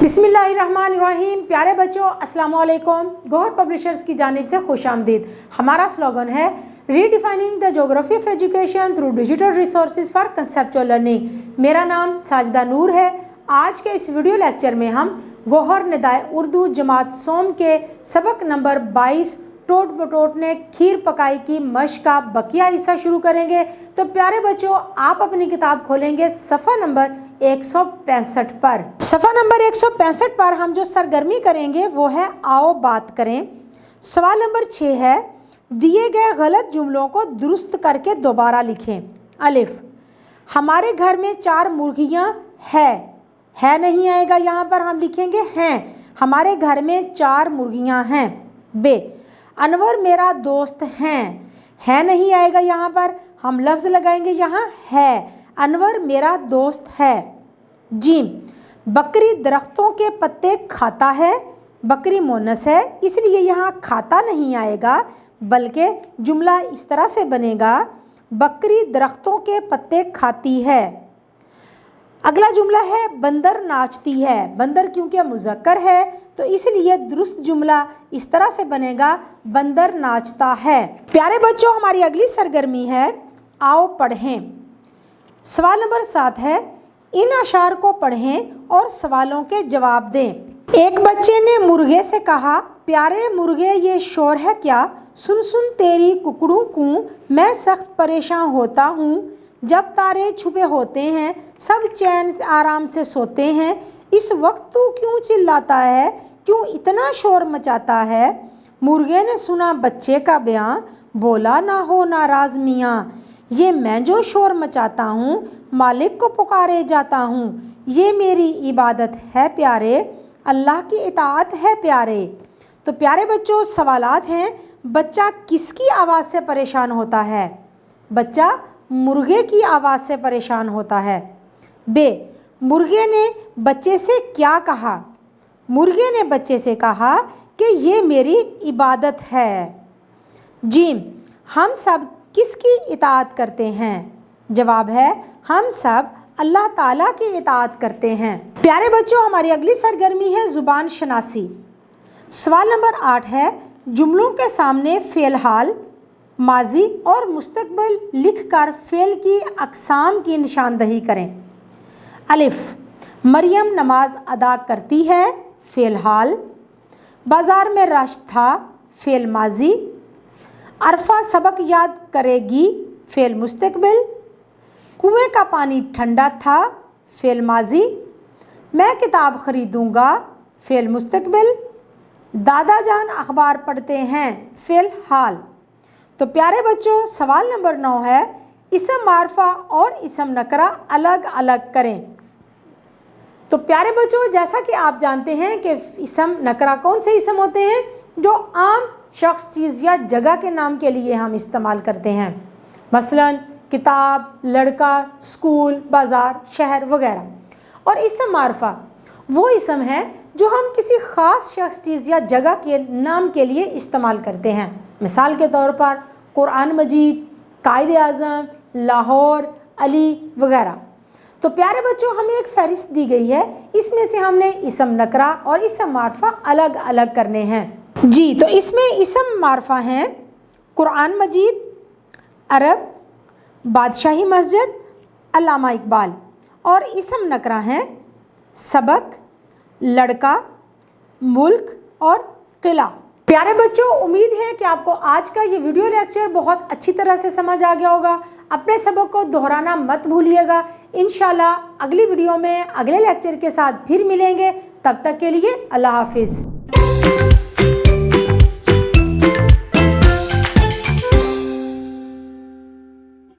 बिस्मिल्लाहिर्रहमानिर्रहीम। प्यारे बच्चों, अस्सलाम वालेकुम। गौहर पब्लिशर्स की जानिब से खुश आमदीद। हमारा स्लोगन है redefining the geography of education through digital resources for conceptual learning. मेरा नाम साजिदा नूर है। आज के इस वीडियो लेक्चर में हम गौहर निदाए उर्दू जमात सोम के सबक नंबर 22 टोट बटोट ने खीर पकाई की मश्क का बकिया हिस्सा शुरू करेंगे। तो प्यारे बच्चों, आप अपनी किताब खोलेंगे सफ़ा नंबर 165 पर। सफ़ा नंबर 165 पर हम जो सरगर्मी करेंगे वो है आओ बात करें। सवाल नंबर 6 है, दिए गए गलत जुमलों को दुरुस्त करके दोबारा लिखें। अलिफ, हमारे घर में 4 मुर्गियां है नहीं आएगा, यहाँ पर हम लिखेंगे हैं। हमारे घर में 4 मुर्गियां हैं। बे, अनवर मेरा दोस्त है नहीं आएगा, यहाँ पर हम लफ्ज़ लगाएंगे यहाँ है। अनवर मेरा दोस्त है। जीम, बकरी दरख्तों के पत्ते खाता है। बकरी मोनस है, इसलिए यहाँ खाता नहीं आएगा, बल्कि जुमला इस तरह से बनेगा, बकरी दरख्तों के पत्ते खाती है। अगला जुमला है बंदर नाचती है। बंदर क्योंकि मुज़क्कर है तो इसलिए दुरुस्त जुमला इस तरह से बनेगा, बंदर नाचता है। प्यारे बच्चों, हमारी अगली सरगर्मी है आओ पढ़ें। सवाल नंबर 7 है, इन अशार को पढ़ें और सवालों के जवाब दें। एक बच्चे ने मुर्गे से कहा, प्यारे मुर्गे ये शोर है क्या? सुन सुन तेरी कुकड़ू कूं, मैं सख्त परेशान होता हूँ। जब तारे छुपे होते हैं सब चैन आराम से सोते हैं। इस वक्त तू क्यों चिल्लाता है, क्यों इतना शोर मचाता है? मुर्गे ने सुना बच्चे का बयां, बोला ना हो नाराज़ मियाँ, ये मैं जो शोर मचाता हूँ मालिक को पुकारे जाता हूँ। ये मेरी इबादत है प्यारे, अल्लाह की इताअत है प्यारे। तो प्यारे बच्चों, सवालात हैं, बच्चा किसकी आवाज़ से परेशान होता है? बच्चा मुर्गे की आवाज़ से परेशान होता है। बे, मुर्गे ने बच्चे से क्या कहा? मुर्गे ने बच्चे से कहा कि ये मेरी इबादत है। जीम, हम सब किसकी इताअत करते हैं? जवाब है हम सब अल्लाह ताला की इताअत करते हैं। प्यारे बच्चों, हमारी अगली सरगर्मी है ज़ुबान शनासी। सवाल नंबर 8 है, जुमलों के सामने फ़ेल हाल, माजी और मुस्तकबिल लिखकर फ़ेल की अक़साम की निशानदही करें। अलिफ, मरियम नमाज अदा करती है, फ़ेल हाल। बाज़ार में रश था, फ़ेल माजी। अरफा सबक याद करेगी, फ़ेल मुस्तकबिल। कुएं का पानी ठंडा था, फ़ेल माजी। मैं किताब ख़रीदूँगा, फ़ेल मुस्तकबिल। दादा जान अखबार पढ़ते हैं, फ़ेल हाल। तो प्यारे बच्चों, सवाल नंबर 9 है, इसम मारफा और इसम नकरा अलग अलग करें। तो प्यारे बच्चों, जैसा कि आप जानते हैं कि इसम नकरा कौन से इसम होते हैं जो आम शख्स, चीज़ या जगह के नाम के लिए हम इस्तेमाल करते हैं, मसलन किताब, लड़का, स्कूल, बाज़ार, शहर वगैरह। और इसम मारफा वो इसम है जो हम किसी ख़ास शख्स, चीज़ या जगह के नाम के लिए इस्तेमाल करते हैं। मिसाल के तौर पर कुरान मजीद, कायदे आज़म, लाहौर, अली वगैरह। तो प्यारे बच्चों, हमें एक फ़हरिस्त दी गई है, इसमें से हमने इसम नकरा और इसम मारफा अलग अलग करने हैं। जी, तो इसमें इसम मारफा हैं कुरान मजीद, अरब, बादशाही मस्जिद, अल्लामा इकबाल। और इसम नकरा हैं सबक, लड़का, मुल्क और किला। प्यारे बच्चों, उम्मीद है कि आपको आज का ये वीडियो लेक्चर बहुत अच्छी तरह से समझ आ गया होगा। अपने सबक को दोहराना मत भूलिएगा। इंशाल्लाह अगली वीडियो में अगले लेक्चर के साथ फिर मिलेंगे। तब तक के लिए अल्लाह हाफिज़।